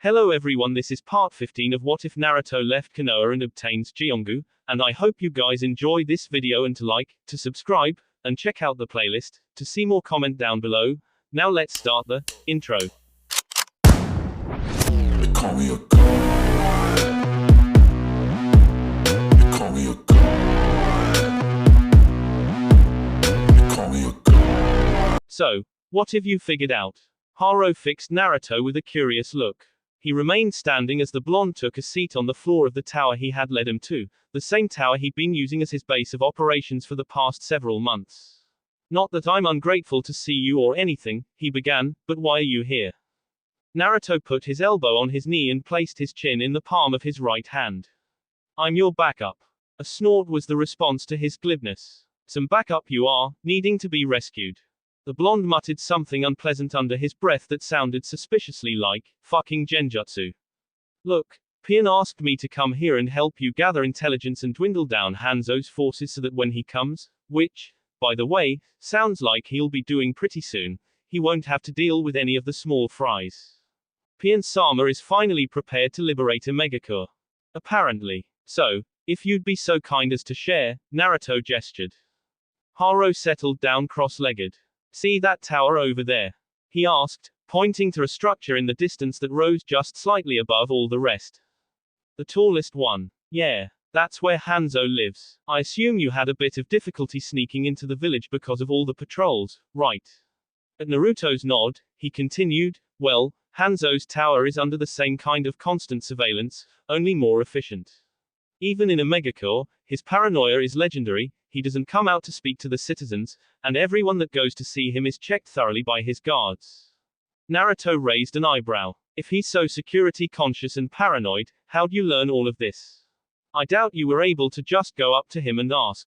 Hello everyone, this is part 15 of What If Naruto Left Konoha and Obtains Jiongu, and I hope you guys enjoy this video and to like, to subscribe, and check out the playlist, to see more comment down below. Now let's start the intro. They call me a god. They call me a god. They call me a god. So, what have you figured out? Haro fixed Naruto with a curious look. He remained standing as the blonde took a seat on the floor of the tower he had led him to, the same tower he'd been using as his base of operations for the past several months. Not that I'm ungrateful to see you or anything, he began, but why are you here? Naruto put his elbow on his knee and placed his chin in the palm of his right hand. I'm your backup. A snort was the response to his glibness. Some backup you are, needing to be rescued. The blonde muttered something unpleasant under his breath that sounded suspiciously like, fucking genjutsu. Look, Pain asked me to come here and help you gather intelligence and dwindle down Hanzo's forces so that when he comes, which, by the way, sounds like he'll be doing pretty soon, he won't have to deal with any of the small fries. Pain-sama is finally prepared to liberate a Megakure. Apparently. So, if you'd be so kind as to share, Naruto gestured. Haro settled down cross-legged. See that tower over there? He asked, pointing to a structure in the distance that rose just slightly above all the rest. The tallest one. Yeah, that's where Hanzo lives. I assume you had a bit of difficulty sneaking into the village because of all the patrols, right? At Naruto's nod, he continued, well, Hanzo's tower is under the same kind of constant surveillance, only more efficient. Even in a Megakure, his paranoia is legendary. He doesn't come out to speak to the citizens, and everyone that goes to see him is checked thoroughly by his guards. Naruto raised an eyebrow. If he's so security conscious and paranoid, how'd you learn all of this? I doubt you were able to just go up to him and ask.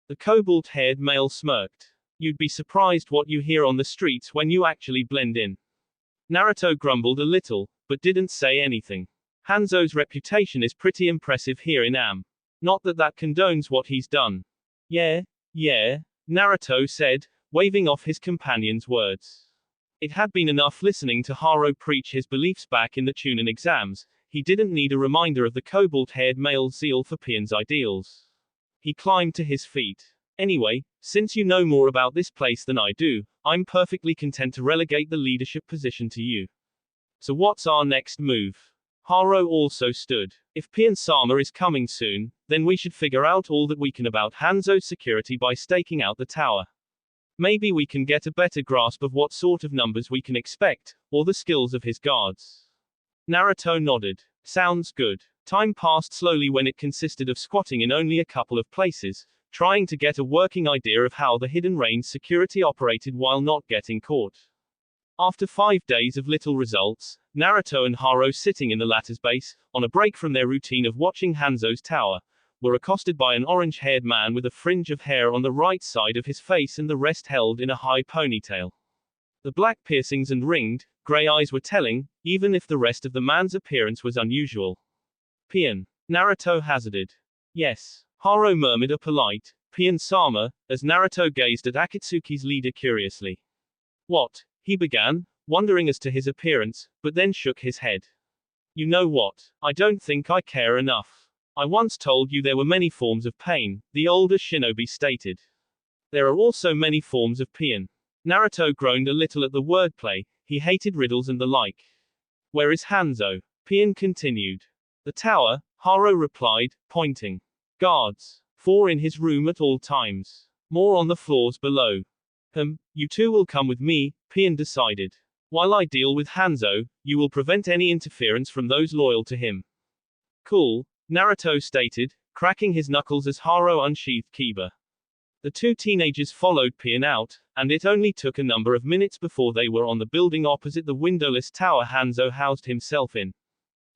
The cobalt-haired male smirked. You'd be surprised what you hear on the streets when you actually blend in. Naruto grumbled a little, but didn't say anything. Hanzo's reputation is pretty impressive here in Am. Not that that condones what he's done. Yeah, Naruto said, waving off his companion's words. It had been enough listening to Haro preach his beliefs back in the Chunin exams. He didn't need a reminder of the cobalt-haired male's zeal for Pain's ideals. He climbed to his feet. Anyway, since you know more about this place than I do, I'm perfectly content to relegate the leadership position to you. So what's our next move? Haro also stood. If Pain-sama is coming soon, then we should figure out all that we can about Hanzo's security by staking out the tower. Maybe we can get a better grasp of what sort of numbers we can expect, or the skills of his guards. Naruto nodded. Sounds good. Time passed slowly when it consisted of squatting in only a couple of places, trying to get a working idea of how the hidden range security operated while not getting caught. After 5 days of little results, Naruto and Haro sitting in the latter's base, on a break from their routine of watching Hanzo's tower, were accosted by an orange-haired man with a fringe of hair on the right side of his face and the rest held in a high ponytail. The black piercings and ringed, grey eyes were telling, even if the rest of the man's appearance was unusual. Pain. Naruto hazarded. Yes. Haro murmured a polite, Pain-sama, as Naruto gazed at Akatsuki's leader curiously. What? He began, wondering as to his appearance, but then shook his head. You know what? I don't think I care enough. I once told you there were many forms of pain, the older shinobi stated. There are also many forms of pain. Naruto groaned a little at the wordplay. He hated riddles and the like. Where is Hanzo? Pain continued. The tower, Haro replied, pointing. Guards. 4 in his room at all times. More on the floors below. You two will come with me, Pain decided. While I deal with Hanzo, you will prevent any interference from those loyal to him. Cool, Naruto stated, cracking his knuckles as Haro unsheathed Kiba. The two teenagers followed Pain out, and it only took a number of minutes before they were on the building opposite the windowless tower Hanzo housed himself in.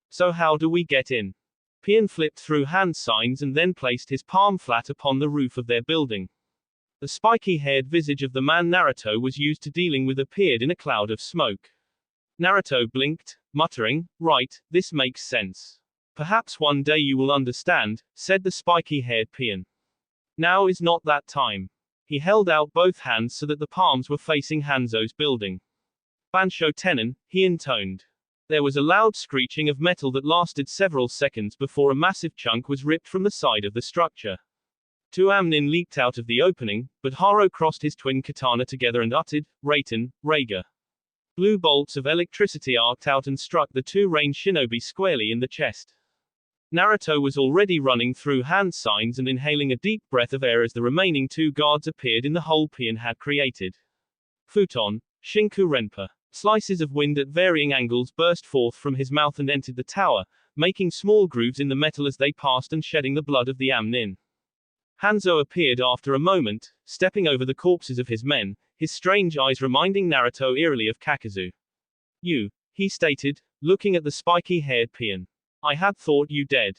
So how do we get in? Pain flipped through hand signs and then placed his palm flat upon the roof of their building. The spiky-haired visage of the man Naruto was used to dealing with appeared in a cloud of smoke. Naruto blinked, muttering, right, this makes sense. Perhaps one day you will understand, said the spiky-haired Pain. Now is not that time. He held out both hands so that the palms were facing Hanzo's building. Bansho Tenon, he intoned. There was a loud screeching of metal that lasted several seconds before a massive chunk was ripped from the side of the structure. Two amnin leaped out of the opening, but Haro crossed his twin katana together and uttered, Raiten, Raiga. Blue bolts of electricity arced out and struck the two range shinobi squarely in the chest. Naruto was already running through hand signs and inhaling a deep breath of air as the remaining two guards appeared in the hole Pian had created. Futon, Shinku Renpa. Slices of wind at varying angles burst forth from his mouth and entered the tower, making small grooves in the metal as they passed and shedding the blood of the amnin. Hanzo appeared after a moment, stepping over the corpses of his men, his strange eyes reminding Naruto eerily of Kakazu. You, he stated, looking at the spiky-haired Pian. I had thought you dead.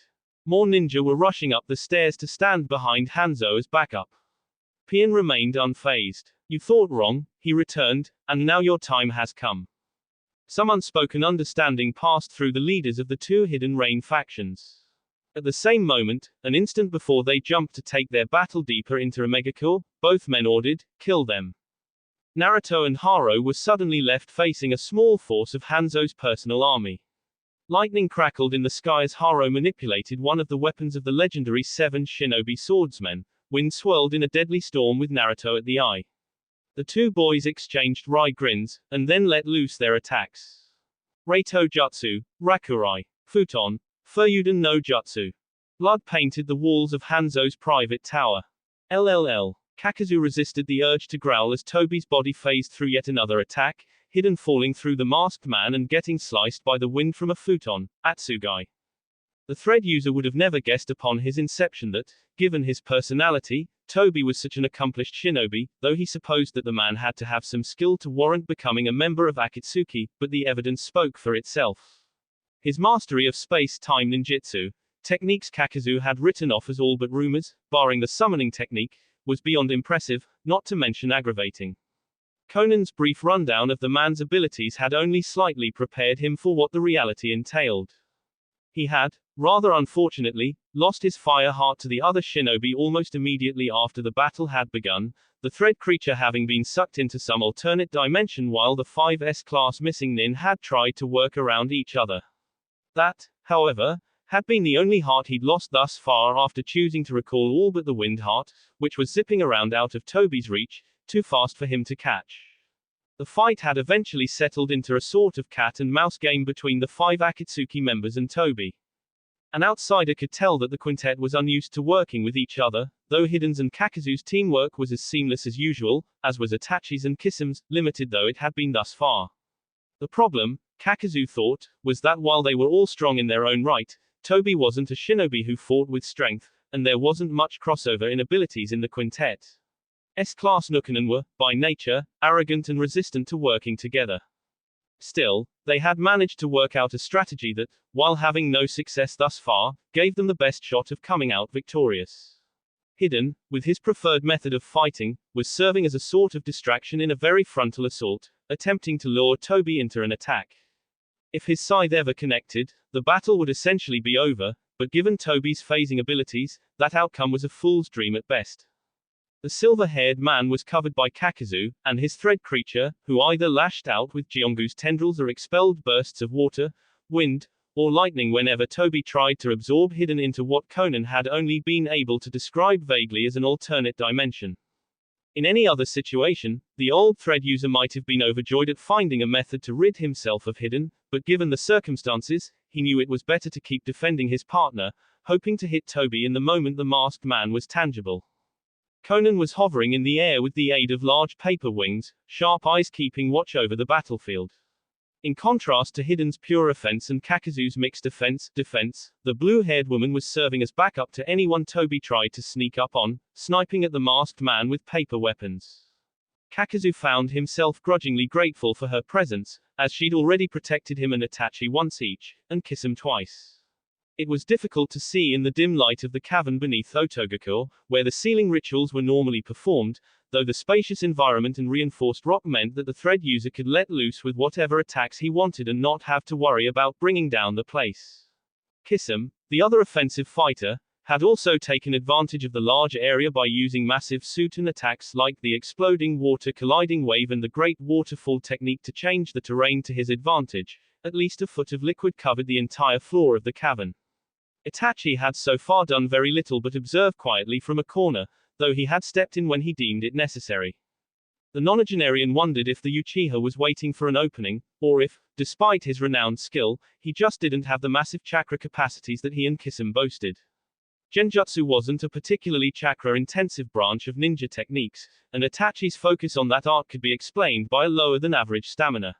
More ninja were rushing up the stairs to stand behind Hanzo as backup. Pian remained unfazed. You thought wrong, he returned, and now your time has come. Some unspoken understanding passed through the leaders of the two hidden rain factions. At the same moment, an instant before they jumped to take their battle deeper into Omegakure, both men ordered, kill them. Naruto and Haro were suddenly left facing a small force of Hanzo's personal army. Lightning crackled in the sky as Haro manipulated one of the weapons of the legendary 7 shinobi swordsmen. Wind swirled in a deadly storm with Naruto at the eye. The two boys exchanged wry grins, and then let loose their attacks. Reito Jutsu, Rakurai, Futon, Furyuden no Jutsu. Blood painted the walls of Hanzo's private tower. LLL. Kakazu resisted the urge to growl as Tobi's body phased through yet another attack, Hidden falling through the masked man and getting sliced by the wind from a futon, Atsugai. The thread user would have never guessed upon his inception that, given his personality, Tobi was such an accomplished shinobi, though he supposed that the man had to have some skill to warrant becoming a member of Akatsuki, but the evidence spoke for itself. His mastery of space-time ninjutsu, techniques Kakazu had written off as all but rumors, barring the summoning technique, was beyond impressive, not to mention aggravating. Conan's brief rundown of the man's abilities had only slightly prepared him for what the reality entailed. He had, rather unfortunately, lost his fire heart to the other shinobi almost immediately after the battle had begun, the thread creature having been sucked into some alternate dimension while the 5S class missing nin had tried to work around each other. That, however, had been the only heart he'd lost thus far after choosing to recall all but the wind heart, which was zipping around out of Tobi's reach, too fast for him to catch. The fight had eventually settled into a sort of cat and mouse game between the 5 Akatsuki members and Tobi. An outsider could tell that the quintet was unused to working with each other, though Hiden's and Kakazu's teamwork was as seamless as usual, as was Itachi's and Kisam's, limited though it had been thus far. The problem, Kakazu thought, was that while they were all strong in their own right, Tobi wasn't a shinobi who fought with strength, and there wasn't much crossover in abilities in the quintet. S-class Nukanen were, by nature, arrogant and resistant to working together. Still, they had managed to work out a strategy that, while having no success thus far, gave them the best shot of coming out victorious. Hiden, with his preferred method of fighting, was serving as a sort of distraction in a very frontal assault, attempting to lure Tobi into an attack. If his scythe ever connected, the battle would essentially be over, but given Tobi's phasing abilities, that outcome was a fool's dream at best. The silver-haired man was covered by Kakazu, and his thread creature, who either lashed out with Jiongu's tendrils or expelled bursts of water, wind, or lightning whenever Tobi tried to absorb Hiden into what Conan had only been able to describe vaguely as an alternate dimension. In any other situation, the old thread user might have been overjoyed at finding a method to rid himself of Hiden, but given the circumstances, he knew it was better to keep defending his partner, hoping to hit Tobi in the moment the masked man was tangible. Conan was hovering in the air with the aid of large paper wings, sharp eyes keeping watch over the battlefield. In contrast to Hiden's pure offense and Kakazu's mixed defense, the blue-haired woman was serving as backup to anyone Tobi tried to sneak up on, sniping at the masked man with paper weapons. Kakazu found himself grudgingly grateful for her presence, as she'd already protected him and Itachi once each, and Kisame twice. It was difficult to see in the dim light of the cavern beneath Otogakure, where the sealing rituals were normally performed, though the spacious environment and reinforced rock meant that the thread user could let loose with whatever attacks he wanted and not have to worry about bringing down the place. Kisame, the other offensive fighter, had also taken advantage of the large area by using massive suit-and attacks like the exploding water colliding wave and the great waterfall technique to change the terrain to his advantage, At least a foot of liquid covered the entire floor of the cavern. Itachi had so far done very little but observe quietly from a corner, though he had stepped in when he deemed it necessary. The nonagenarian wondered if the Uchiha was waiting for an opening, or if, despite his renowned skill, he just didn't have the massive chakra capacities that he and Kisame boasted. Genjutsu wasn't a particularly chakra-intensive branch of ninja techniques, and Itachi's focus on that art could be explained by a lower-than-average stamina.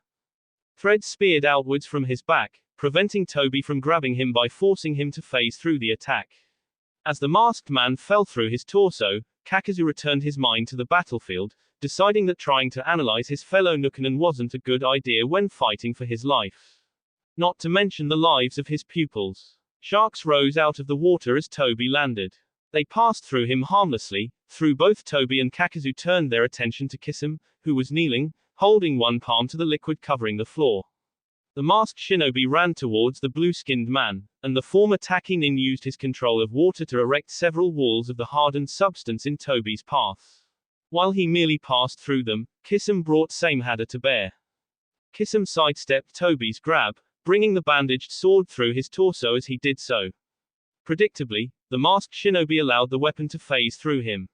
Threads speared outwards from his back, preventing Toby from grabbing him by forcing him to phase through the attack. As the masked man fell through his torso, Kakazu returned his mind to the battlefield, deciding that trying to analyze his fellow Nukenin wasn't a good idea when fighting for his life. Not to mention the lives of his pupils. Sharks rose out of the water as Toby landed. They passed through him harmlessly, through both Toby and Kakazu turned their attention to Kisame, who was kneeling, holding one palm to the liquid covering the floor. The masked shinobi ran towards the blue-skinned man, and the former Taki Nin used his control of water to erect several walls of the hardened substance in Toby's path. While he merely passed through them, Kisame brought Samehada to bear. Kisame sidestepped Toby's grab, bringing the bandaged sword through his torso as he did so. Predictably, the masked shinobi allowed the weapon to phase through him.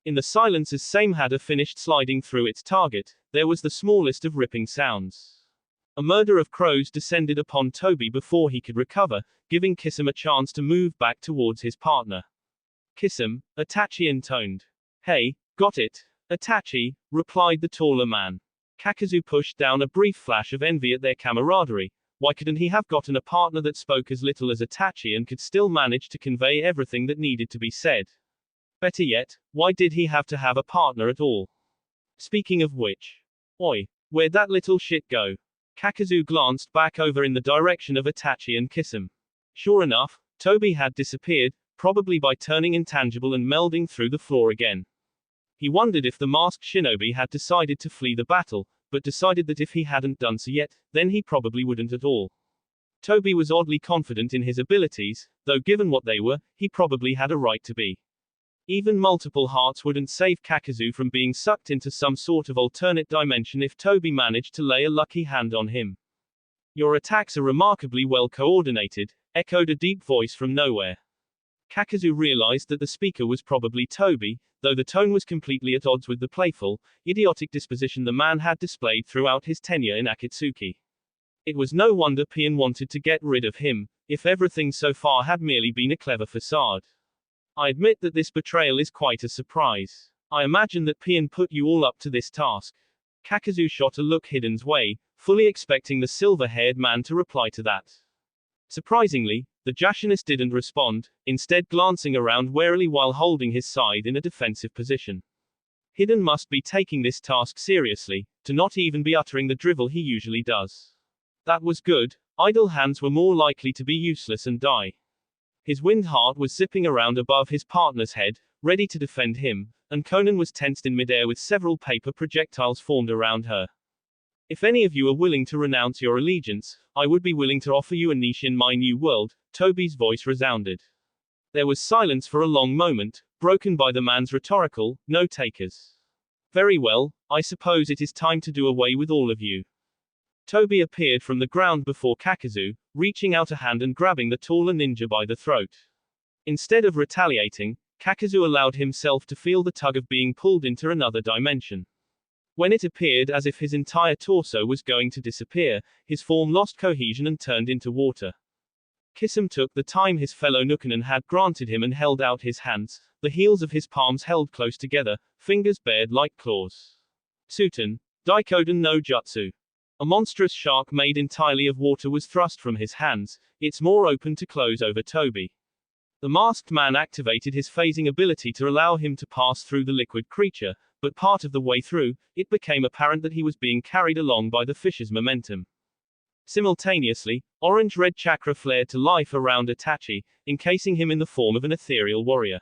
In the silence as Samehada finished sliding through its target, there was the smallest of ripping sounds. A murder of crows descended upon Toby before he could recover, giving Kisame a chance to move back towards his partner. Kisame, Itachi intoned. Hey, got it, Itachi, replied the taller man. Kakazu pushed down a brief flash of envy at their camaraderie. Why couldn't he have gotten a partner that spoke as little as Itachi and could still manage to convey everything that needed to be said? Better yet, why did he have to have a partner at all? Speaking of which. Oi, where'd that little shit go? Kakazu glanced back over in the direction of Itachi and Kisame. Sure enough, Toby had disappeared, probably by turning intangible and melding through the floor again. He wondered if the masked shinobi had decided to flee the battle, but decided that if he hadn't done so yet, then he probably wouldn't at all. Toby was oddly confident in his abilities, though given what they were, he probably had a right to be. Even multiple hearts wouldn't save Kakazu from being sucked into some sort of alternate dimension if Toby managed to lay a lucky hand on him. Your attacks are remarkably well coordinated, echoed a deep voice from nowhere. Kakazu realized that the speaker was probably Toby, though the tone was completely at odds with the playful, idiotic disposition the man had displayed throughout his tenure in Akatsuki. It was no wonder Pian wanted to get rid of him, if everything so far had merely been a clever facade. I admit that this betrayal is quite a surprise. I imagine that Pian put you all up to this task. Kakazu shot a look Hidden's way, fully expecting the silver-haired man to reply to that. Surprisingly, the Jashinist didn't respond, instead glancing around warily while holding his side in a defensive position. Hidden must be taking this task seriously, to not even be uttering the drivel he usually does. That was good, idle hands were more likely to be useless and die. His wind heart was zipping around above his partner's head, ready to defend him, and Conan was tensed in midair with several paper projectiles formed around her. If any of you are willing to renounce your allegiance, I would be willing to offer you a niche in my new world, Toby's voice resounded. There was silence for a long moment, broken by the man's rhetorical, no takers. Very well, I suppose it is time to do away with all of you. Toby appeared from the ground before Kakazu, reaching out a hand and grabbing the taller ninja by the throat. Instead of retaliating, Kakazu allowed himself to feel the tug of being pulled into another dimension. When it appeared as if his entire torso was going to disappear, his form lost cohesion and turned into water. Kisame took the time his fellow Nukenin had granted him and held out his hands, the heels of his palms held close together, fingers bared like claws. Suten, Daikoden no Jutsu. A monstrous shark made entirely of water was thrust from his hands, its maw open to close over Toby. The masked man activated his phasing ability to allow him to pass through the liquid creature, but part of the way through, it became apparent that he was being carried along by the fish's momentum. Simultaneously, orange-red chakra flared to life around Itachi, encasing him in the form of an ethereal warrior.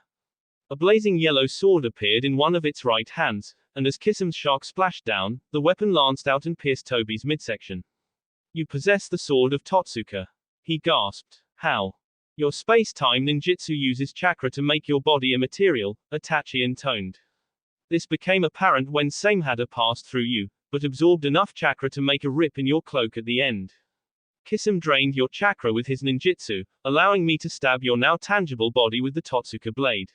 A blazing yellow sword appeared in one of its right hands, and as Kisame's shark splashed down, the weapon lanced out and pierced Toby's midsection. You possess the sword of Totsuka. He gasped. How? Your space-time ninjutsu uses chakra to make your body immaterial, Itachi intoned. This became apparent when Samehada passed through you, but absorbed enough chakra to make a rip in your cloak at the end. Kisame drained your chakra with his ninjutsu, allowing me to stab your now tangible body with the Totsuka blade.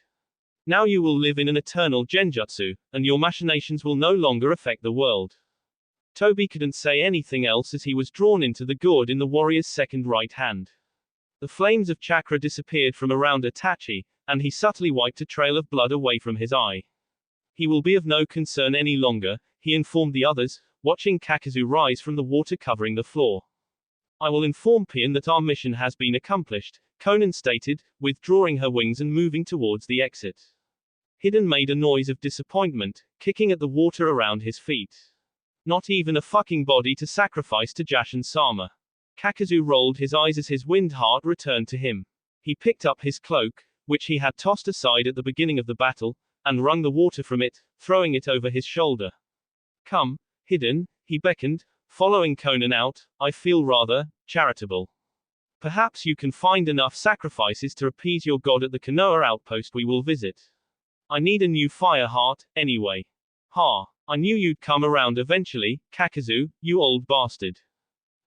Now you will live in an eternal genjutsu, and your machinations will no longer affect the world. Toby couldn't say anything else as he was drawn into the gourd in the warrior's second right hand. The flames of chakra disappeared from around Itachi, and he subtly wiped a trail of blood away from his eye. He will be of no concern any longer, he informed the others, watching Kakazu rise from the water covering the floor. I will inform Pian that our mission has been accomplished, Conan stated, withdrawing her wings and moving towards the exit. Hidden made a noise of disappointment, kicking at the water around his feet. Not even a fucking body to sacrifice to Jashin-sama. Kakazu rolled his eyes as his wind heart returned to him. He picked up his cloak, which he had tossed aside at the beginning of the battle, and wrung the water from it, throwing it over his shoulder. Come, Hidden, he beckoned, following Conan out. I feel rather charitable. Perhaps you can find enough sacrifices to appease your god at the Konoha outpost we will visit. I need a new fire heart, anyway. Ha, I knew you'd come around eventually, Kakazu, you old bastard.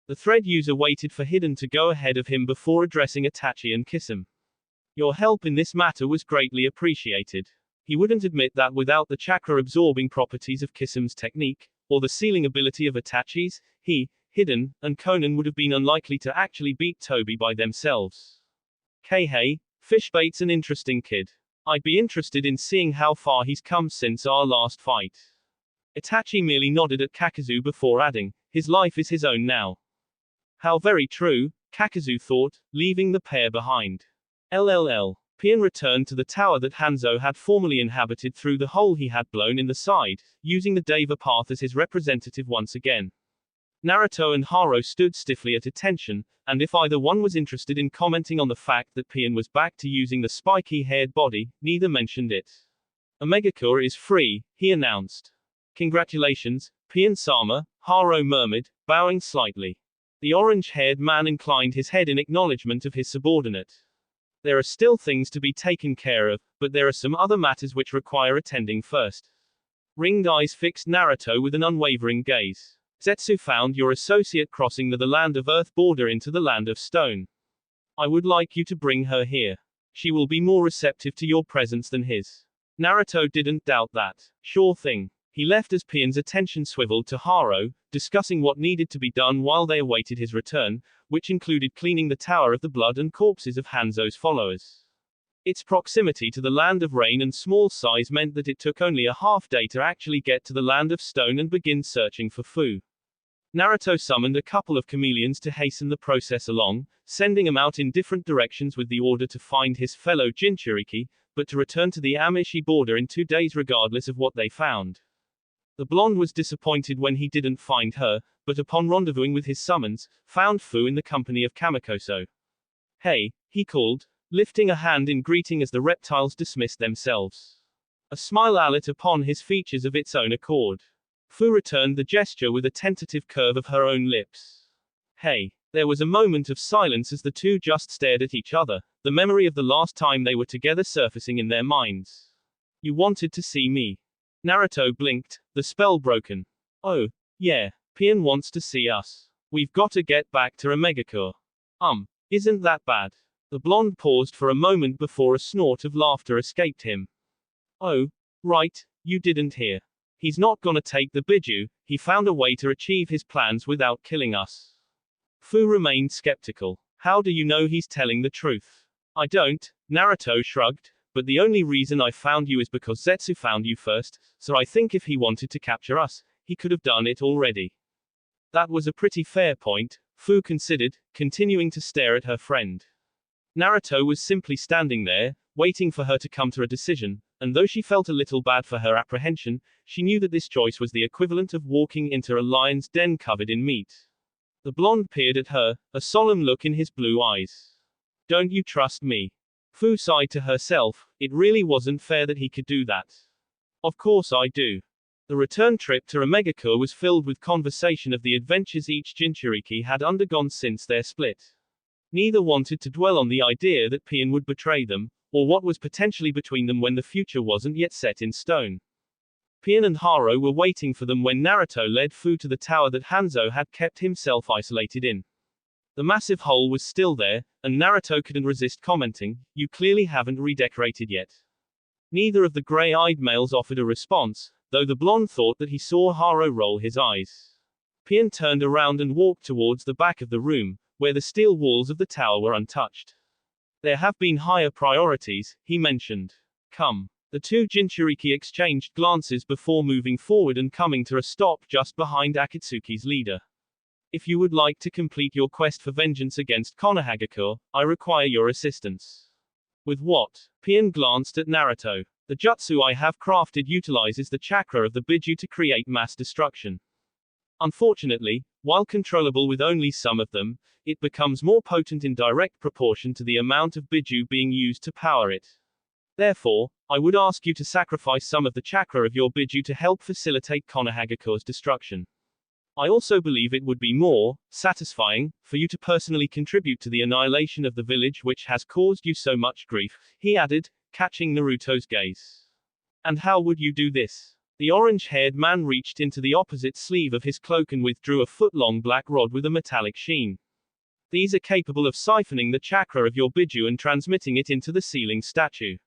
The thread user waited for Hidden to go ahead of him before addressing Itachi and Kisame. Your help in this matter was greatly appreciated. He wouldn't admit that without the chakra-absorbing properties of Kisame's technique, or the sealing ability of Itachi's, he, Hidden, and Conan would have been unlikely to actually beat Toby by themselves. Hey, Fishbait's an interesting kid. I'd be interested in seeing how far he's come since our last fight. Itachi merely nodded at Kakazu before adding, his life is his own now. How very true, Kakazu thought, leaving the pair behind. LLL. Pian returned to the tower that Hanzo had formerly inhabited through the hole he had blown in the side, using the Deva path as his representative once again. Naruto and Haro stood stiffly at attention, and if either one was interested in commenting on the fact that Pian was back to using the spiky-haired body, neither mentioned it. Omegakure is free, he announced. Congratulations, Pian-sama, Haro murmured, bowing slightly. The orange-haired man inclined his head in acknowledgement of his subordinate. There are still things to be taken care of, but there are some other matters which require attending first. Ringed eyes fixed Naruto with an unwavering gaze. Zetsu found your associate crossing the land of earth border into the land of stone. I would like you to bring her here. She will be more receptive to your presence than his. Naruto didn't doubt that. Sure thing. He left as Pian's attention swiveled to Haro, discussing what needed to be done while they awaited his return, which included cleaning the Tower of the Blood and corpses of Hanzo's followers. Its proximity to the Land of Rain and small size meant that it took only a half day to actually get to the Land of Stone and begin searching for Fu. Naruto summoned a couple of chameleons to hasten the process along, sending them out in different directions with the order to find his fellow Jinchuriki, but to return to the Amishi border in 2 days regardless of what they found. The blonde was disappointed when he didn't find her, but upon rendezvousing with his summons, found Fu in the company of Kamakoso. Hey, he called, lifting a hand in greeting as the reptiles dismissed themselves. A smile lit upon his features of its own accord. Fu returned the gesture with a tentative curve of her own lips. Hey. There was a moment of silence as the two just stared at each other, the memory of the last time they were together surfacing in their minds. You wanted to see me. Naruto blinked, the spell broken. Oh, yeah, Pian wants to see us. We've got to get back to Omegakure. Isn't that bad? The blonde paused for a moment before a snort of laughter escaped him. Oh, right, you didn't hear. He's not gonna take the Biju, he found a way to achieve his plans without killing us. Fu remained skeptical. How do you know he's telling the truth? I don't, Naruto shrugged, but the only reason I found you is because Zetsu found you first, so I think if he wanted to capture us, he could have done it already. That was a pretty fair point, Fu considered, continuing to stare at her friend. Naruto was simply standing there, waiting for her to come to a decision, and though she felt a little bad for her apprehension, she knew that this choice was the equivalent of walking into a lion's den covered in meat. The blonde peered at her, a solemn look in his blue eyes. Don't you trust me? Fu sighed to herself, it really wasn't fair that he could do that. Of course I do. The return trip to Omegakure was filled with conversation of the adventures each Jinchuriki had undergone since their split. Neither wanted to dwell on the idea that Pian would betray them, or what was potentially between them when the future wasn't yet set in stone. Pian and Haro were waiting for them when Naruto led Fu to the tower that Hanzo had kept himself isolated in. The massive hole was still there, and Naruto couldn't resist commenting, "You clearly haven't redecorated yet." Neither of the gray-eyed males offered a response, though the blonde thought that he saw Haro roll his eyes. Pian turned around and walked towards the back of the room, where the steel walls of the tower were untouched. "There have been higher priorities," he mentioned. "Come." The two Jinchuriki exchanged glances before moving forward and coming to a stop just behind Akatsuki's leader. "If you would like to complete your quest for vengeance against Konohagakure, I require your assistance." "With what?" Pian glanced at Naruto. "The jutsu I have crafted utilizes the chakra of the Biju to create mass destruction. Unfortunately, while controllable with only some of them, it becomes more potent in direct proportion to the amount of Biju being used to power it. Therefore, I would ask you to sacrifice some of the chakra of your Biju to help facilitate Konohagakure's destruction. I also believe it would be more satisfying for you to personally contribute to the annihilation of the village which has caused you so much grief," he added, catching Naruto's gaze. "And how would you do this?" The orange-haired man reached into the opposite sleeve of his cloak and withdrew a foot-long black rod with a metallic sheen. "These are capable of siphoning the chakra of your Biju and transmitting it into the ceiling statue.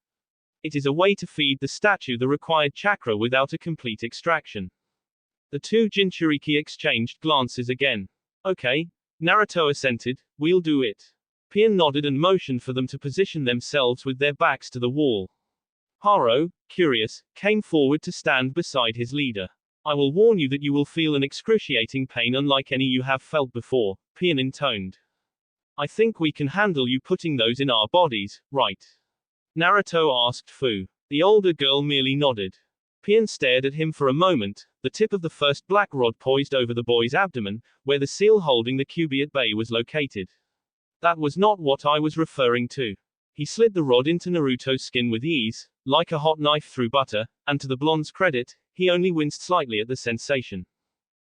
It is a way to feed the statue the required chakra without a complete extraction." The two Jinchuriki exchanged glances again. "Okay." Naruto assented, "We'll do it." Pian nodded and motioned for them to position themselves with their backs to the wall. Haro, curious, came forward to stand beside his leader. "I will warn you that you will feel an excruciating pain unlike any you have felt before," Pian intoned. "I think we can handle you putting those in our bodies, right?" Naruto asked Fu. The older girl merely nodded. Pian stared at him for a moment, the tip of the first black rod poised over the boy's abdomen, where the seal holding the Kyubi at bay was located. "That was not what I was referring to." He slid the rod into Naruto's skin with ease, like a hot knife through butter, and to the blonde's credit, he only winced slightly at the sensation.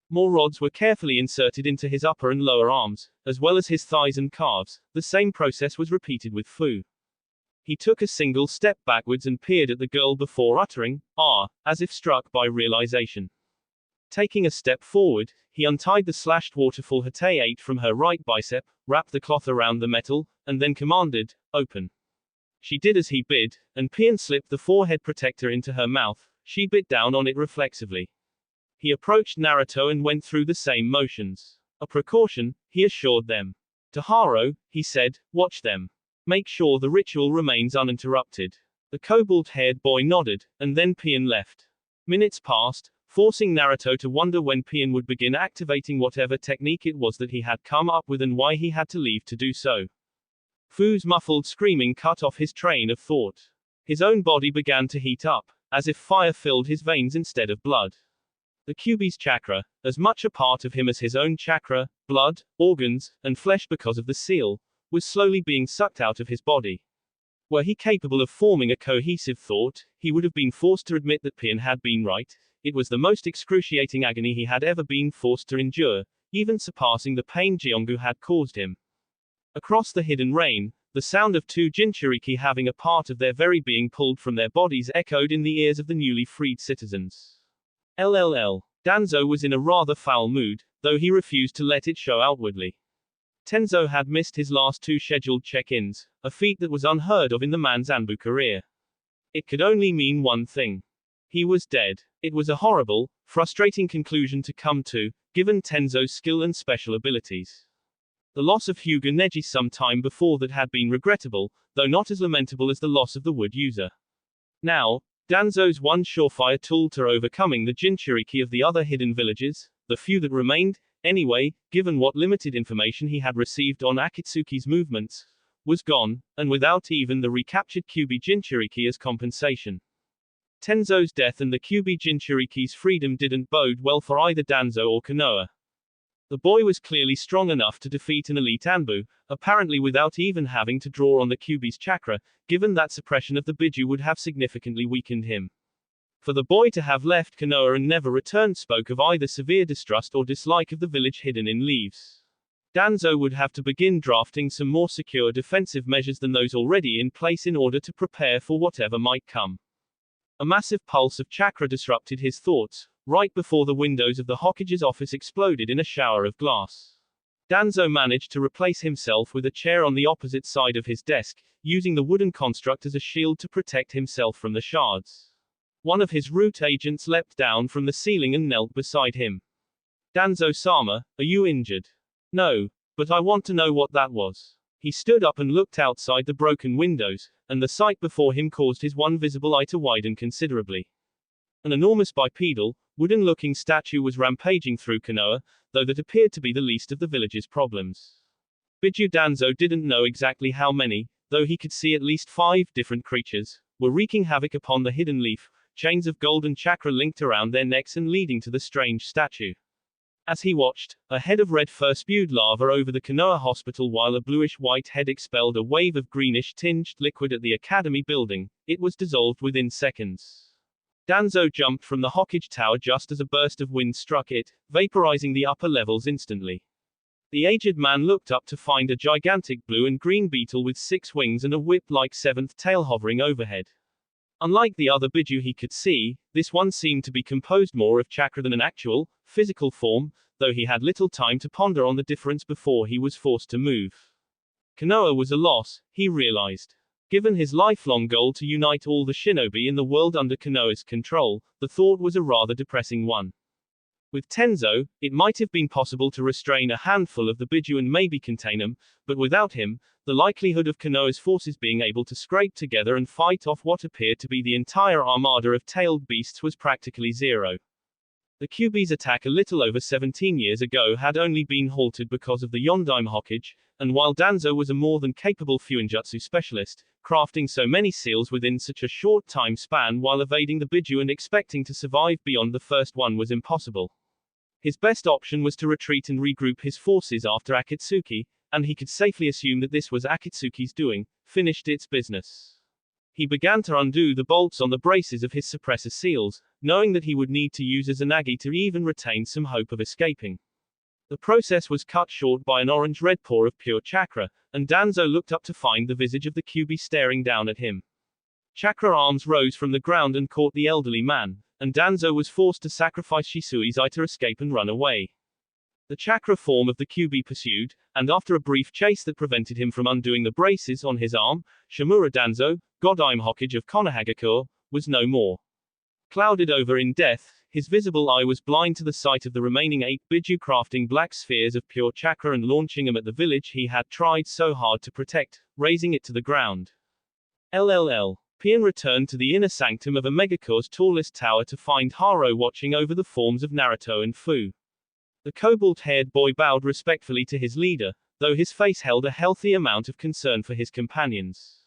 More rods were carefully inserted into his upper and lower arms, as well as his thighs and calves. The same process was repeated with Fu. He took a single step backwards and peered at the girl before uttering, "Ah," as if struck by realization. Taking a step forward, he untied the slashed waterfall Hatei 8 from her right bicep, wrapped the cloth around the metal, and then commanded, "Open." She did as he bid, and Pian slipped the forehead protector into her mouth. She bit down on it reflexively. He approached Naruto and went through the same motions. "A precaution," he assured them. To Haro, he said, "Watch them. Make sure the ritual remains uninterrupted." The cobalt-haired boy nodded, and then Pian left. Minutes passed, forcing Naruto to wonder when Pian would begin activating whatever technique it was that he had come up with and why he had to leave to do so. Fu's muffled screaming cut off his train of thought. His own body began to heat up, as if fire filled his veins instead of blood. The Kyubi's chakra, as much a part of him as his own chakra, blood, organs, and flesh because of the seal, was slowly being sucked out of his body. Were he capable of forming a cohesive thought, he would have been forced to admit that Pian had been right. It was the most excruciating agony he had ever been forced to endure, even surpassing the pain Jiongu had caused him. Across the hidden rain, the sound of two Jinchuriki having a part of their very being pulled from their bodies echoed in the ears of the newly freed citizens. LLL. Danzo was in a rather foul mood, though he refused to let it show outwardly. Tenzo had missed his last two scheduled check-ins, a feat that was unheard of in the man's Anbu career. It could only mean one thing. He was dead. It was a horrible, frustrating conclusion to come to, given Tenzo's skill and special abilities. The loss of Hyuga Neji some time before that had been regrettable, though not as lamentable as the loss of the wood user. Now, Danzo's one surefire tool to overcoming the Jinchuriki of the other hidden villages, the few that remained, anyway, given what limited information he had received on Akatsuki's movements, was gone, and without even the recaptured Kyubi Jinchuriki as compensation. Tenzo's death and the Kyubi Jinchuriki's freedom didn't bode well for either Danzo or Konoha. The boy was clearly strong enough to defeat an elite Anbu, apparently without even having to draw on the Kyubi's chakra, given that suppression of the Biju would have significantly weakened him. For the boy to have left Konoha and never returned spoke of either severe distrust or dislike of the village hidden in leaves. Danzo would have to begin drafting some more secure defensive measures than those already in place in order to prepare for whatever might come. A massive pulse of chakra disrupted his thoughts, right before the windows of the Hokage's office exploded in a shower of glass. Danzo managed to replace himself with a chair on the opposite side of his desk, using the wooden construct as a shield to protect himself from the shards. One of his root agents leapt down from the ceiling and knelt beside him. Danzo-sama, are you injured? No, but I want to know what that was. He stood up and looked outside the broken windows, and the sight before him caused his one visible eye to widen considerably. An enormous bipedal, wooden-looking statue was rampaging through Konoha, though that appeared to be the least of the village's problems. Biju Danzo didn't know exactly how many, though he could see at least 5 different creatures, were wreaking havoc upon the hidden leaf, chains of golden chakra linked around their necks and leading to the strange statue. As he watched, a head of red fur spewed lava over the Konoha hospital while a bluish-white head expelled a wave of greenish-tinged liquid at the academy building. It was dissolved within seconds. Danzo jumped from the Hokage tower just as a burst of wind struck it, vaporizing the upper levels instantly. The aged man looked up to find a gigantic blue and green beetle with 6 wings and a whip-like 7th tail hovering overhead. Unlike the other Biju he could see, this one seemed to be composed more of chakra than an actual, physical form, though he had little time to ponder on the difference before he was forced to move. Konoha was a loss, he realized. Given his lifelong goal to unite all the shinobi in the world under Konoha's control, the thought was a rather depressing one. With Tenzo, it might have been possible to restrain a handful of the Biju and maybe contain them, but without him, the likelihood of Konoha's forces being able to scrape together and fight off what appeared to be the entire armada of tailed beasts was practically zero. The Kyuubi's attack a little over 17 years ago had only been halted because of the Yondaime Hokage, and while Danzo was a more than capable Fuinjutsu specialist, crafting so many seals within such a short time span while evading the Biju and expecting to survive beyond the first one was impossible. His best option was to retreat and regroup his forces after Akatsuki, and he could safely assume that this was Akatsuki's doing, finished its business. He began to undo the bolts on the braces of his suppressor seals, knowing that he would need to use Izanagi to even retain some hope of escaping. The process was cut short by an orange-red pour of pure chakra, and Danzo looked up to find the visage of the Kyuubi staring down at him. Chakra arms rose from the ground and caught the elderly man, and Danzo was forced to sacrifice Shisui's eye to escape and run away. The chakra form of the Kyuubi pursued, and after a brief chase that prevented him from undoing the braces on his arm, Shimura Danzo, Godime Hokage of Konohagakure, was no more. Clouded over in death, his visible eye was blind to the sight of the remaining 8 Biju crafting black spheres of pure chakra and launching them at the village he had tried so hard to protect, razing it to the ground. LLL. Pian returned to the inner sanctum of a Megacore's tallest tower to find Haro watching over the forms of Naruto and Fu. The cobalt-haired boy bowed respectfully to his leader, though his face held a healthy amount of concern for his companions.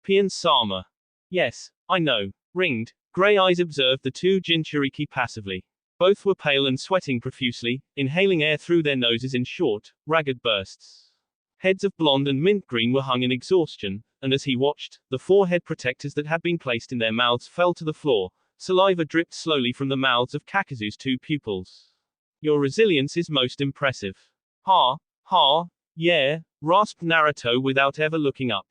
Pian-sama. Yes, I know. Ringed, gray eyes observed the 2 Jinchuriki passively. Both were pale and sweating profusely, inhaling air through their noses in short, ragged bursts. Heads of blonde and mint green were hung in exhaustion, and as he watched, the 4 head protectors that had been placed in their mouths fell to the floor. Saliva dripped slowly from the mouths of Kakazu's 2 pupils. Your resilience is most impressive. Ha, yeah, rasped Naruto without ever looking up.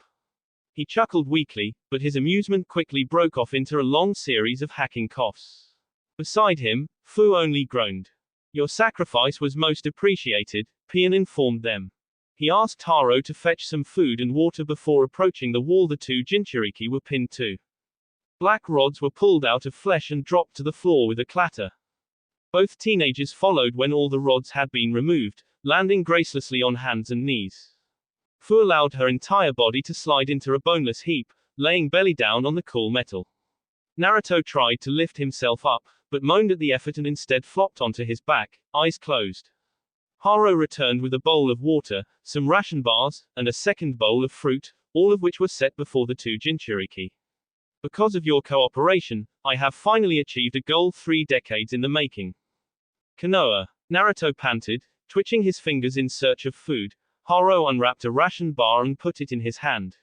He chuckled weakly, but his amusement quickly broke off into a long series of hacking coughs. Beside him, Fu only groaned. Your sacrifice was most appreciated, Pian informed them. He asked Haro to fetch some food and water before approaching the wall the 2 Jinchuriki were pinned to. Black rods were pulled out of flesh and dropped to the floor with a clatter. Both teenagers followed when all the rods had been removed, landing gracelessly on hands and knees. Fu allowed her entire body to slide into a boneless heap, laying belly down on the cool metal. Naruto tried to lift himself up, but moaned at the effort and instead flopped onto his back, eyes closed. Haro returned with a bowl of water, some ration bars, and a second bowl of fruit, all of which were set before the 2 Jinchuriki. Because of your cooperation, I have finally achieved a goal 3 decades in the making. Konoha. Naruto panted, twitching his fingers in search of food. Haro unwrapped a ration bar and put it in his hand.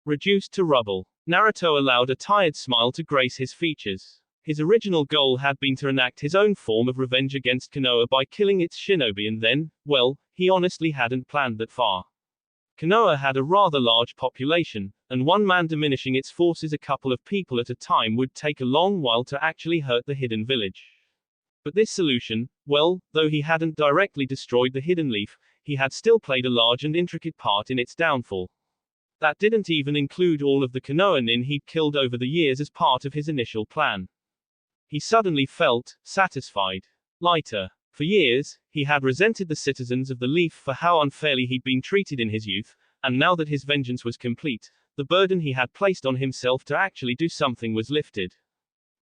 Reduced to rubble. Naruto allowed a tired smile to grace his features. His original goal had been to enact his own form of revenge against Konoha by killing its shinobi and then, well, he honestly hadn't planned that far. Konoha had a rather large population, and one man diminishing its forces a couple of people at a time would take a long while to actually hurt the hidden village. But this solution, well, though he hadn't directly destroyed the hidden leaf, he had still played a large and intricate part in its downfall. That didn't even include all of the Konoha nin he'd killed over the years as part of his initial plan. He suddenly felt satisfied. Lighter. For years, he had resented the citizens of the Leaf for how unfairly he'd been treated in his youth, and now that his vengeance was complete, the burden he had placed on himself to actually do something was lifted.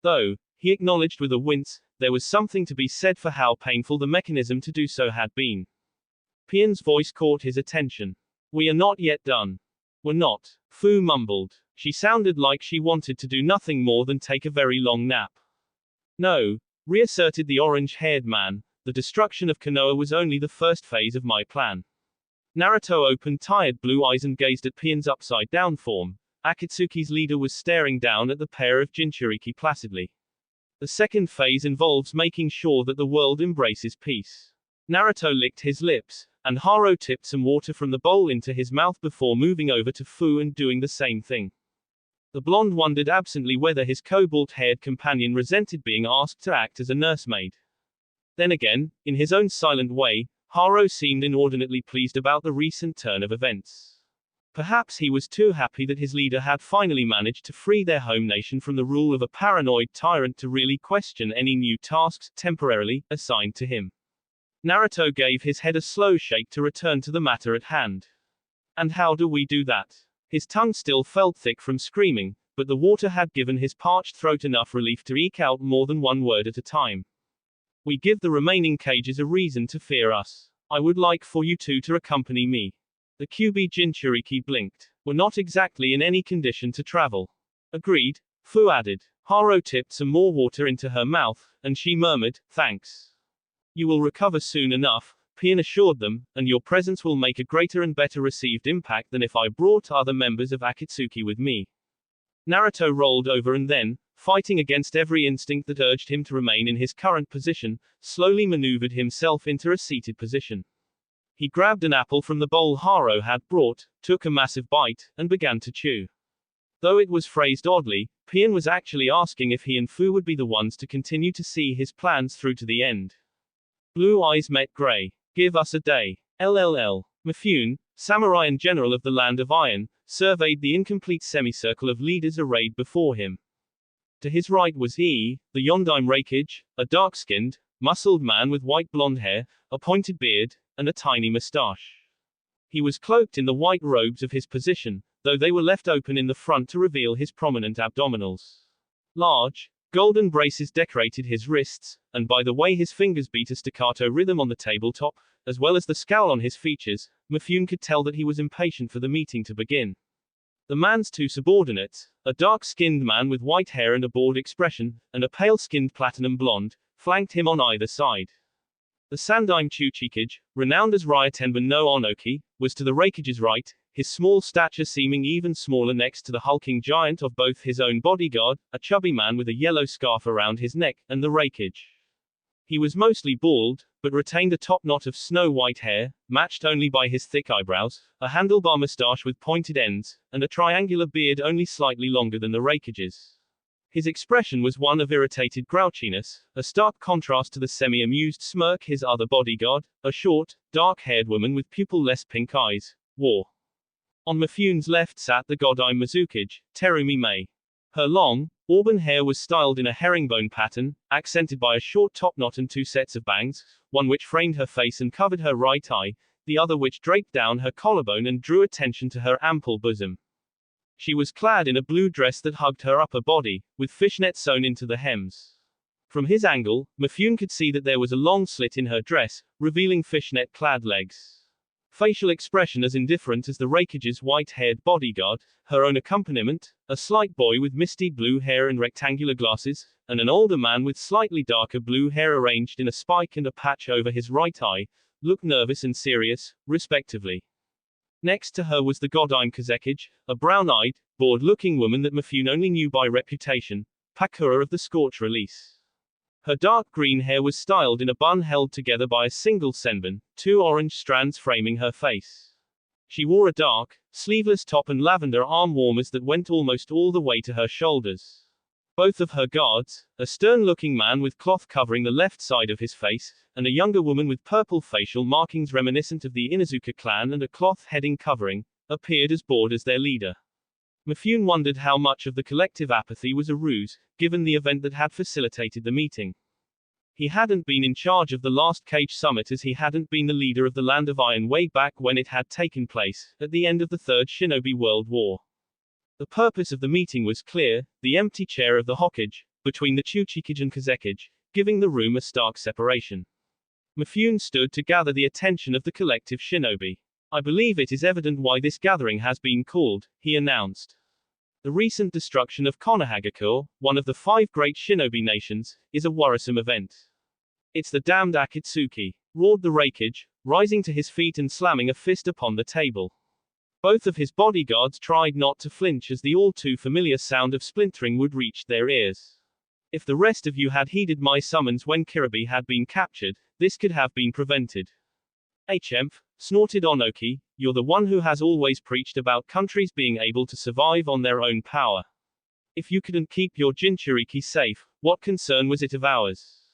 Though, he acknowledged with a wince, there was something to be said for how painful the mechanism to do so had been. Pian's voice caught his attention. We are not yet done. We're not, Fu mumbled. She sounded like she wanted to do nothing more than take a very long nap. No, reasserted the orange-haired man, the destruction of Konoha was only the first phase of my plan. Naruto opened tired blue eyes and gazed at Pian's upside-down form. Akatsuki's leader was staring down at the pair of Jinchuriki placidly. The second phase involves making sure that the world embraces peace. Naruto licked his lips, and Haro tipped some water from the bowl into his mouth before moving over to Fu and doing the same thing. The blonde wondered absently whether his cobalt-haired companion resented being asked to act as a nursemaid. Then again, in his own silent way, Haro seemed inordinately pleased about the recent turn of events. Perhaps he was too happy that his leader had finally managed to free their home nation from the rule of a paranoid tyrant to really question any new tasks, temporarily, assigned to him. Naruto gave his head a slow shake to return to the matter at hand. And how do we do that? His tongue still felt thick from screaming, but the water had given his parched throat enough relief to eke out more than one word at a time. We give the remaining cages a reason to fear us. I would like for you two to accompany me. The QB Jinchuriki blinked. We're not exactly in any condition to travel. Agreed, Fu added. Haro tipped some more water into her mouth, and she murmured, thanks. You will recover soon enough, Pian assured them, and your presence will make a greater and better received impact than if I brought other members of Akatsuki with me. Naruto rolled over and then, fighting against every instinct that urged him to remain in his current position, slowly maneuvered himself into a seated position. He grabbed an apple from the bowl Haro had brought, took a massive bite, and began to chew. Though it was phrased oddly, Pian was actually asking if he and Fu would be the ones to continue to see his plans through to the end. Blue eyes met gray. Give us a day. LLL. Mifune, samurai and general of the Land of Iron, surveyed the incomplete semicircle of leaders arrayed before him. To his right was the Yondaime Raikage, a dark-skinned, muscled man with white blonde hair, a pointed beard, and a tiny mustache. He was cloaked in the white robes of his position, though they were left open in the front to reveal his prominent abdominals. Large, golden braces decorated his wrists, and by the way his fingers beat a staccato rhythm on the tabletop, as well as the scowl on his features, Mifune could tell that he was impatient for the meeting to begin. The man's two subordinates, a dark-skinned man with white hair and a bored expression, and a pale-skinned platinum blonde, flanked him on either side. The Sandaime Chuchikage, renowned as Ryotenban no Onoki, was to the Raikage's right, his small stature seeming even smaller next to the hulking giant of both his own bodyguard, a chubby man with a yellow scarf around his neck, and the Raikage. He was mostly bald, but retained a top knot of snow-white hair, matched only by his thick eyebrows, a handlebar mustache with pointed ends, and a triangular beard only slightly longer than the Raikage's. His expression was one of irritated grouchiness, a stark contrast to the semi-amused smirk his other bodyguard, a short, dark-haired woman with pupil-less pink eyes, wore. On Mifune's left sat the Godime Mizukage, Terumi Mei. Her long, auburn hair was styled in a herringbone pattern, accented by a short topknot and two sets of bangs, one which framed her face and covered her right eye, the other which draped down her collarbone and drew attention to her ample bosom. She was clad in a blue dress that hugged her upper body, with fishnet sewn into the hems. From his angle, Mifune could see that there was a long slit in her dress, revealing fishnet-clad legs. Facial expression as indifferent as the Raikage's white-haired bodyguard, her own accompaniment, a slight boy with misty blue hair and rectangular glasses, and an older man with slightly darker blue hair arranged in a spike and a patch over his right eye, looked nervous and serious, respectively. Next to her was the Godime Kazekage, a brown-eyed, bored-looking woman that Mifune only knew by reputation, Pakura of the Scorch Release. Her dark green hair was styled in a bun held together by a single senbon, two orange strands framing her face. She wore a dark, sleeveless top and lavender arm warmers that went almost all the way to her shoulders. Both of her guards, a stern-looking man with cloth covering the left side of his face, and a younger woman with purple facial markings reminiscent of the Inuzuka clan and a cloth heading covering, appeared as bored as their leader. Mifune wondered how much of the collective apathy was a ruse, given the event that had facilitated the meeting. He hadn't been in charge of the last Cage Summit as he hadn't been the leader of the Land of Iron way back when it had taken place, at the end of the Third Shinobi World War. The purpose of the meeting was clear, the empty chair of the Hokage, between the Chuchikage and Kazekage, giving the room a stark separation. Mifune stood to gather the attention of the collective shinobi. I believe it is evident why this gathering has been called, he announced. The recent destruction of Konohagakure, one of the 5 great shinobi nations, is a worrisome event. It's the damned Akatsuki, roared the Raikage, rising to his feet and slamming a fist upon the table. Both of his bodyguards tried not to flinch as the all-too-familiar sound of splintering would reach their ears. If the rest of you had heeded my summons when Kiribi had been captured, this could have been prevented. HMF, snorted Onoki, you're the one who has always preached about countries being able to survive on their own power. If you couldn't keep your Jinchuriki safe, what concern was it of ours?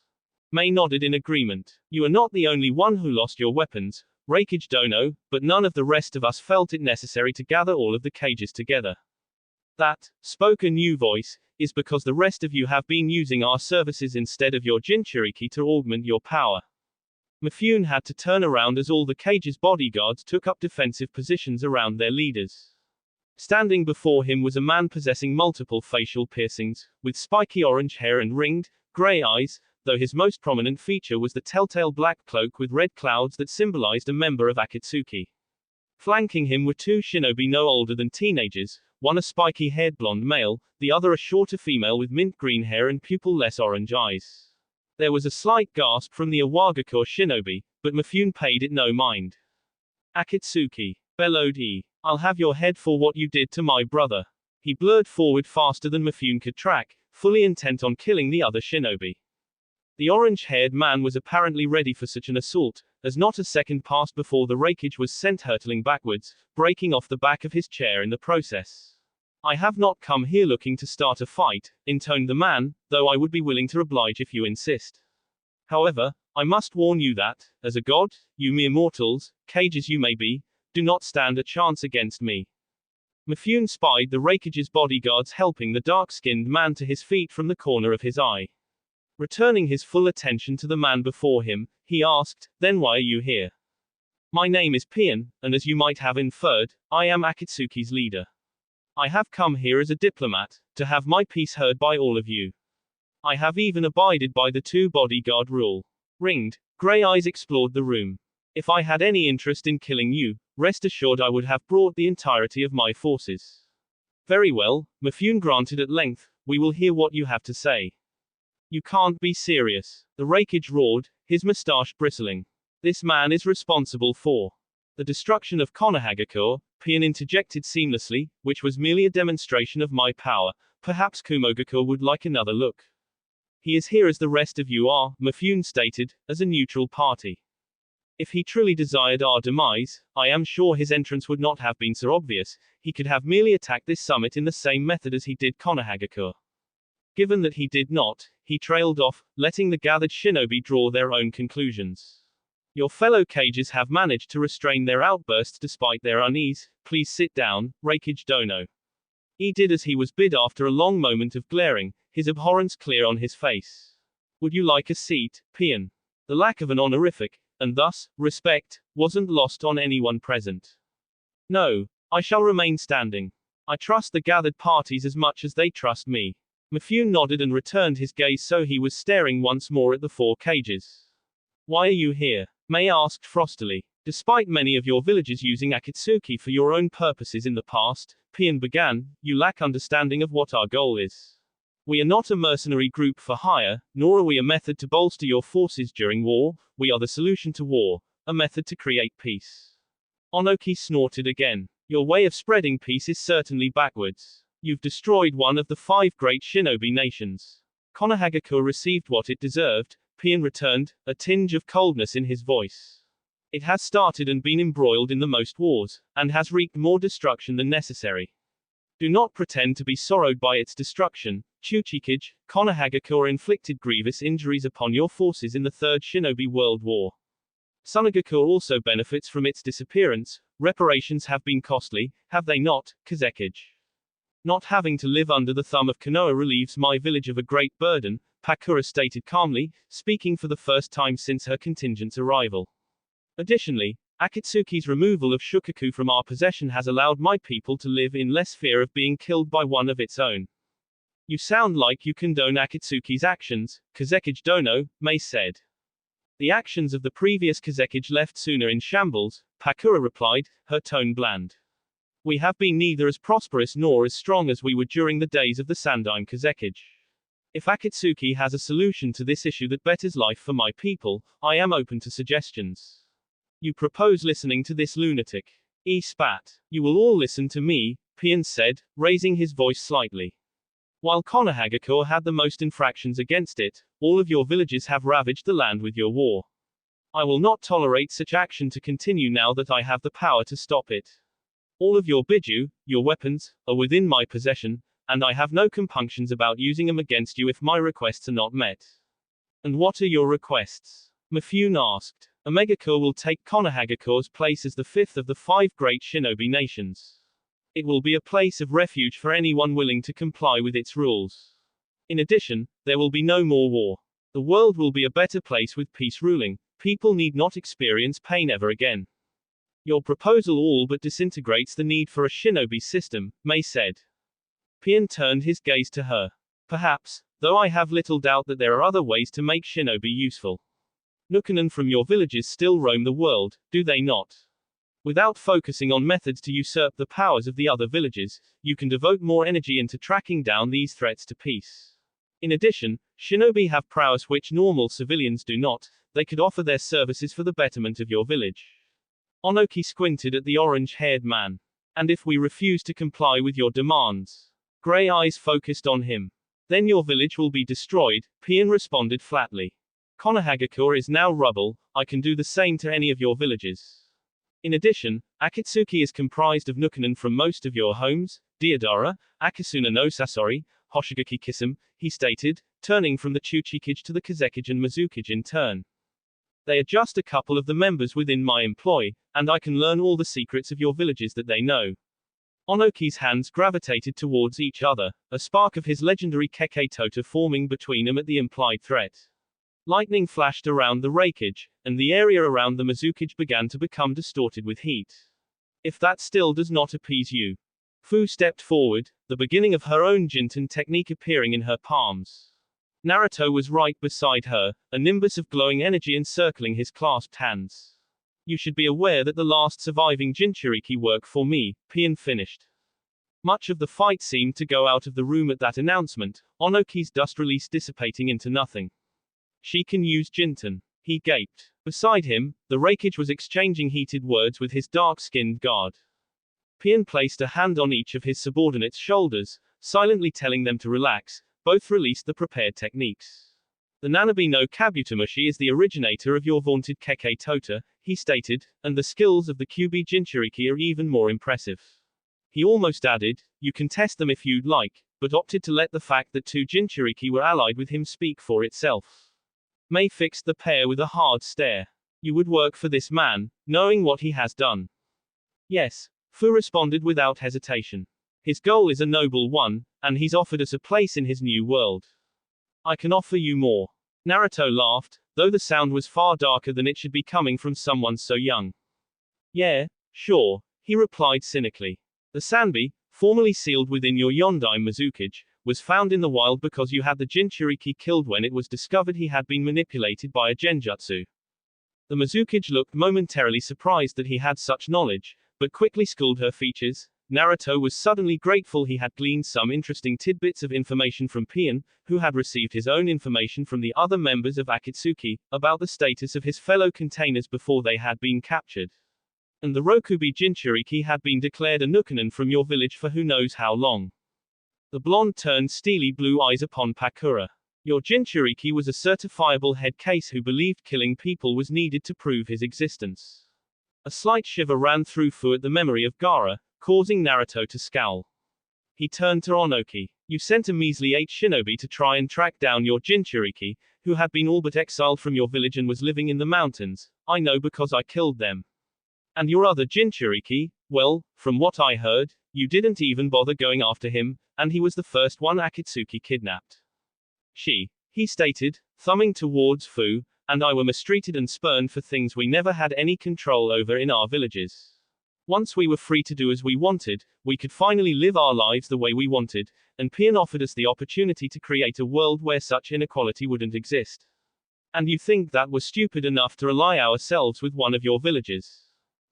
Mei nodded in agreement. You are not the only one who lost your weapons, Raikage Dono, but none of the rest of us felt it necessary to gather all of the cages together. That, spoke a new voice, is because the rest of you have been using our services instead of your Jinchuriki to augment your power. Mifune had to turn around as all the cage's bodyguards took up defensive positions around their leaders. Standing before him was a man possessing multiple facial piercings, with spiky orange hair and ringed, gray eyes, though his most prominent feature was the telltale black cloak with red clouds that symbolized a member of Akatsuki. Flanking him were 2 shinobi no older than teenagers, one a spiky-haired blonde male, the other a shorter female with mint green hair and pupil-less orange eyes. There was a slight gasp from the Iwagakure shinobi, but Mifune paid it no mind. Akatsuki, bellowed he. I'll have your head for what you did to my brother. He blurred forward faster than Mifune could track, fully intent on killing the other shinobi. The orange-haired man was apparently ready for such an assault, as not a second passed before the Raikage was sent hurtling backwards, breaking off the back of his chair in the process. I have not come here looking to start a fight, intoned the man, though I would be willing to oblige if you insist. However, I must warn you that, as a god, you mere mortals, cages you may be, do not stand a chance against me. Mifune spied the Raikage's bodyguards helping the dark-skinned man to his feet from the corner of his eye. Returning his full attention to the man before him, he asked, then why are you here? My name is Pian, and as you might have inferred, I am Akatsuki's leader. I have come here as a diplomat, to have my peace heard by all of you. I have even abided by the 2 bodyguard rule. Ringed, grey eyes explored the room. If I had any interest in killing you, rest assured I would have brought the entirety of my forces. Very well, Mifune granted at length, we will hear what you have to say. You can't be serious, the Raikage roared, his mustache bristling. This man is responsible for the destruction of Konohagakure, Pian interjected seamlessly, which was merely a demonstration of my power. Perhaps Kumogakure would like another look. He is here as the rest of you are, Mifune stated, as a neutral party. If he truly desired our demise, I am sure his entrance would not have been so obvious. He could have merely attacked this summit in the same method as he did Konohagakure. Given that he did not, he trailed off, letting the gathered shinobi draw their own conclusions. Your fellow cages have managed to restrain their outbursts despite their unease. Please sit down, Raikage Dono. He did as he was bid after a long moment of glaring, his abhorrence clear on his face. Would you like a seat, Pian? The lack of an honorific, and thus, respect, wasn't lost on anyone present. No, I shall remain standing. I trust the gathered parties as much as they trust me. Mifune nodded and returned his gaze so he was staring once more at the 4 cages. Why are you here? Mei asked frostily. Despite many of your villagers using Akatsuki for your own purposes in the past, Pian began, you lack understanding of what our goal is. We are not a mercenary group for hire, nor are we a method to bolster your forces during war, we are the solution to war, a method to create peace. Onoki snorted again. Your way of spreading peace is certainly backwards. You've destroyed one of the 5 great shinobi nations. Konohagakure received what it deserved, Pian returned, a tinge of coldness in his voice. It has started and been embroiled in the most wars, and has wreaked more destruction than necessary. Do not pretend to be sorrowed by its destruction, Chuchikage, Konohagakure inflicted grievous injuries upon your forces in the Third Shinobi World War. Sunagakure also benefits from its disappearance. Reparations have been costly, have they not, Kazekage? Not having to live under the thumb of Konoha relieves my village of a great burden, Pakura stated calmly, speaking for the first time since her contingent's arrival. Additionally, Akatsuki's removal of Shukaku from our possession has allowed my people to live in less fear of being killed by one of its own. You sound like you condone Akatsuki's actions, Kazekage Dono, Mei said. The actions of the previous Kazekage left sooner in shambles, Pakura replied, her tone bland. We have been neither as prosperous nor as strong as we were during the days of the Sandaime Kazekage. If Akatsuki has a solution to this issue that betters life for my people, I am open to suggestions. You propose listening to this lunatic. Spat. You will all listen to me, Pian said, raising his voice slightly. While Konohagakure had the most infractions against it, all of your villages have ravaged the land with your war. I will not tolerate such action to continue now that I have the power to stop it. All of your biju, your weapons, are within my possession, and I have no compunctions about using them against you if my requests are not met. And what are your requests? Mifune asked. Omegakure will take Konohagakure's place as the fifth of the 5 great shinobi nations. It will be a place of refuge for anyone willing to comply with its rules. In addition, there will be no more war. The world will be a better place with peace ruling. People need not experience pain ever again. Your proposal all but disintegrates the need for a shinobi system, Mei said. Pian turned his gaze to her. Perhaps, though I have little doubt that there are other ways to make shinobi useful. Nukanen from your villages still roam the world, do they not? Without focusing on methods to usurp the powers of the other villages, you can devote more energy into tracking down these threats to peace. In addition, shinobi have prowess which normal civilians do not. They could offer their services for the betterment of your village. Onoki squinted at the orange-haired man. And if we refuse to comply with your demands? Gray eyes focused on him. Then your village will be destroyed, Pian responded flatly. Konohagakure is now rubble, I can do the same to any of your villages. In addition, Akatsuki is comprised of Nukanen from most of your homes, Deodara, Akasuna no Sasori, Hoshigaki Kisame, he stated, turning from the Chuchikage to the Kazekage and Mizukage in turn. They are just a couple of the members within my employ, and I can learn all the secrets of your villages that they know. Onoki's hands gravitated towards each other, a spark of his legendary Keke Tota forming between them at the implied threat. Lightning flashed around the Reikage, and the area around the Mizukage began to become distorted with heat. If that still does not appease you. Fu stepped forward, the beginning of her own Jinten technique appearing in her palms. Naruto was right beside her, a nimbus of glowing energy encircling his clasped hands. You should be aware that the last surviving Jinchuriki work for me, Pian finished. Much of the fight seemed to go out of the room at that announcement, Onoki's dust release dissipating into nothing. She can use Jinten. He gaped. Beside him, the Reikage was exchanging heated words with his dark-skinned guard. Pian placed a hand on each of his subordinates' shoulders, silently telling them to relax. Both released the prepared techniques. The Nanabi no Kabutamushi is the originator of your vaunted Keke Tota, he stated, and the skills of the QB Jinchuriki are even more impressive. He almost added, you can test them if you'd like, but opted to let the fact that 2 Jinchuriki were allied with him speak for itself. Mei fixed the pair with a hard stare. You would work for this man, knowing what he has done. Yes, Fu responded without hesitation. His goal is a noble one, and he's offered us a place in his new world. I can offer you more. Naruto laughed, though the sound was far darker than it should be coming from someone so young. Yeah, sure, he replied cynically. The Sanbi, formerly sealed within your Yondaime Mizukage, was found in the wild because you had the Jinchuriki killed when it was discovered he had been manipulated by a genjutsu. The Mizukage looked momentarily surprised that he had such knowledge, but quickly schooled her features. Naruto was suddenly grateful he had gleaned some interesting tidbits of information from Pian, who had received his own information from the other members of Akatsuki, about the status of his fellow containers before they had been captured. And the Rokubi Jinchuriki had been declared a Nukanen from your village for who knows how long. The blonde turned steely blue eyes upon Pakura. Your Jinchuriki was a certifiable head case who believed killing people was needed to prove his existence. A slight shiver ran through Fu at the memory of Gaara, causing Naruto to scowl. He turned to Onoki. You sent a measly 8 shinobi to try and track down your Jinchuriki, who had been all but exiled from your village and was living in the mountains. I know because I killed them. And your other Jinchuriki, well, from what I heard, you didn't even bother going after him, and he was the first one Akatsuki kidnapped. He stated, thumbing towards Fu, and I were mistreated and spurned for things we never had any control over in our villages. Once we were free to do as we wanted, we could finally live our lives the way we wanted, and Pian offered us the opportunity to create a world where such inequality wouldn't exist. And you think that was stupid enough to ally ourselves with one of your villages?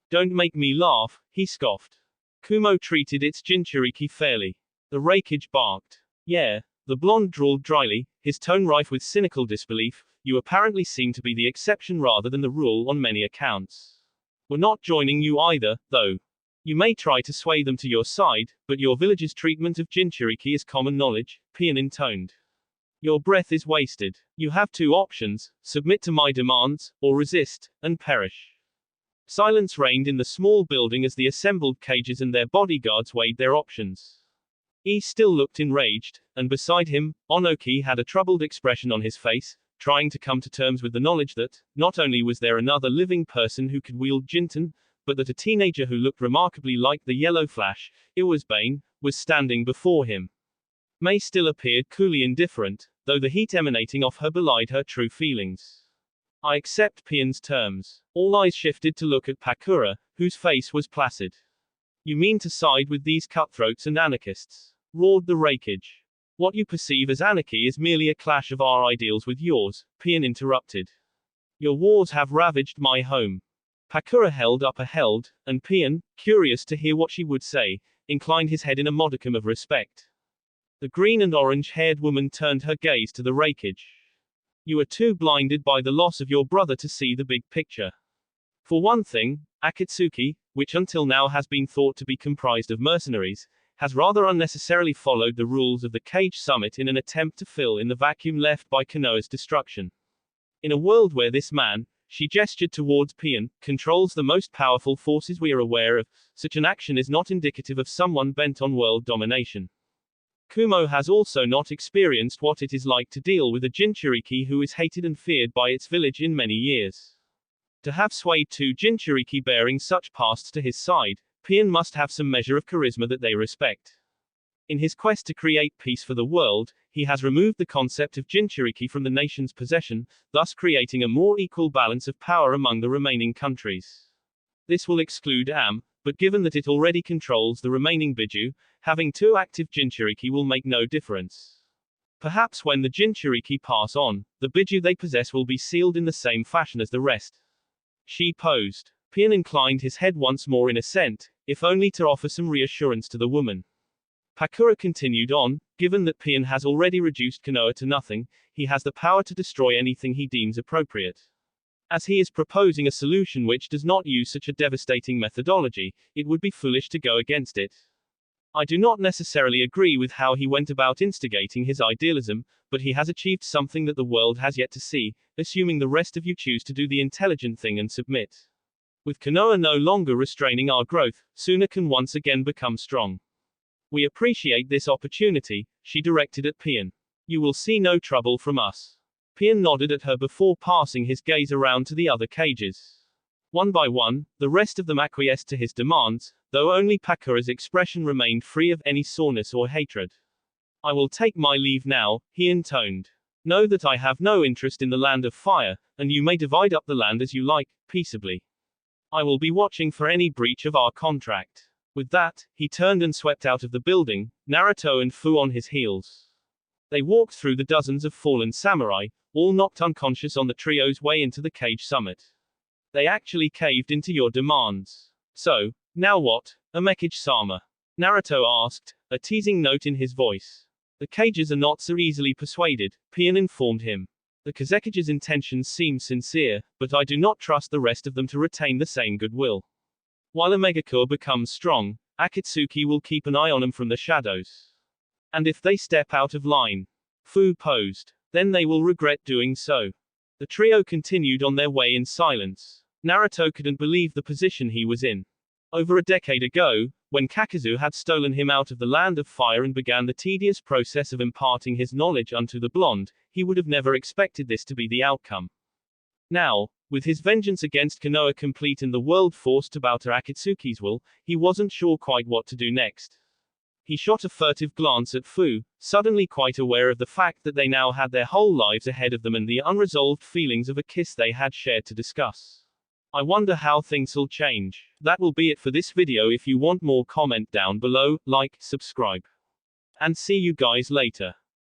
Don't make me laugh, he scoffed. Kumo treated its Jinchuriki fairly. The Raikage barked. Yeah, the blonde drawled dryly, his tone rife with cynical disbelief. You apparently seem to be the exception rather than the rule on many accounts. We're not joining you either, though. You may try to sway them to your side, but your village's treatment of Jinchuriki is common knowledge, Pian intoned. Your breath is wasted. You have 2 options, submit to my demands, or resist, and perish. Silence reigned in the small building as the assembled cages and their bodyguards weighed their options. He still looked enraged, and beside him, Onoki had a troubled expression on his face, trying to come to terms with the knowledge that, not only was there another living person who could wield Jinten, but that a teenager who looked remarkably like the Yellow Flash, Iwasbane, was standing before him. Mei still appeared coolly indifferent, though the heat emanating off her belied her true feelings. I accept Pian's terms. All eyes shifted to look at Pakura, whose face was placid. You mean to side with these cutthroats and anarchists? Roared the Raikage. What you perceive as anarchy is merely a clash of our ideals with yours, Pian interrupted. Your wars have ravaged my home. Pakura held up a held, and Pian, curious to hear what she would say, inclined his head in a modicum of respect. The green and orange-haired woman turned her gaze to the Raikage. You are too blinded by the loss of your brother to see the big picture. For one thing, Akatsuki, which until now has been thought to be comprised of mercenaries, has rather unnecessarily followed the rules of the Cage Summit in an attempt to fill in the vacuum left by Konoha's destruction. In a world where this man, she gestured towards Pian, controls the most powerful forces we are aware of, such an action is not indicative of someone bent on world domination. Kumo has also not experienced what it is like to deal with a Jinchuriki who is hated and feared by its village in many years. To have swayed 2 Jinchuriki bearing such pasts to his side, Pian must have some measure of charisma that they respect. In his quest to create peace for the world, he has removed the concept of Jinchuriki from the nation's possession, thus creating a more equal balance of power among the remaining countries. This will exclude Am, but given that it already controls the remaining Biju, having 2 active Jinchuriki will make no difference. Perhaps when the Jinchuriki pass on, the Biju they possess will be sealed in the same fashion as the rest. She posed. Pian inclined his head once more in assent, if only to offer some reassurance to the woman. Pakura continued on, given that Pian has already reduced Konoha to nothing, he has the power to destroy anything he deems appropriate. As he is proposing a solution which does not use such a devastating methodology, it would be foolish to go against it. I do not necessarily agree with how he went about instigating his idealism, but he has achieved something that the world has yet to see, assuming the rest of you choose to do the intelligent thing and submit. With Konoha no longer restraining our growth, Suna can once again become strong. We appreciate this opportunity, she directed at Pian. You will see no trouble from us. Pian nodded at her before passing his gaze around to the other cages. One by one, the rest of them acquiesced to his demands, though only Pakura's expression remained free of any soreness or hatred. I will take my leave now, he intoned. Know that I have no interest in the land of fire, and you may divide up the land as you like, peaceably. I will be watching for any breach of our contract. With that, he turned and swept out of the building, Naruto and Fu on his heels. They walked through the dozens of fallen samurai, all knocked unconscious on the trio's way into the Cage Summit. They actually caved into your demands. So, now what, Amekage-sama? Naruto asked, a teasing note in his voice. The cages are not so easily persuaded, Pian informed him. The Kazekage's intentions seem sincere, but I do not trust the rest of them to retain the same goodwill. While Omegakure becomes strong, Akatsuki will keep an eye on them from the shadows. And if they step out of line, Fu posed, then they will regret doing so. The trio continued on their way in silence. Naruto couldn't believe the position he was in. Over a decade ago, When Kakazu had stolen him out of the land of fire and began the tedious process of imparting his knowledge unto the blonde, he would have never expected this to be the outcome. Now, with his vengeance against Konoha complete and the world forced to bow to Akatsuki's will, he wasn't sure quite what to do next. He shot a furtive glance at Fu, suddenly quite aware of the fact that they now had their whole lives ahead of them and the unresolved feelings of a kiss they had shared to discuss. I wonder how things'll change. That will be it for this video. If you want more, comment down below, like, subscribe. And see you guys later.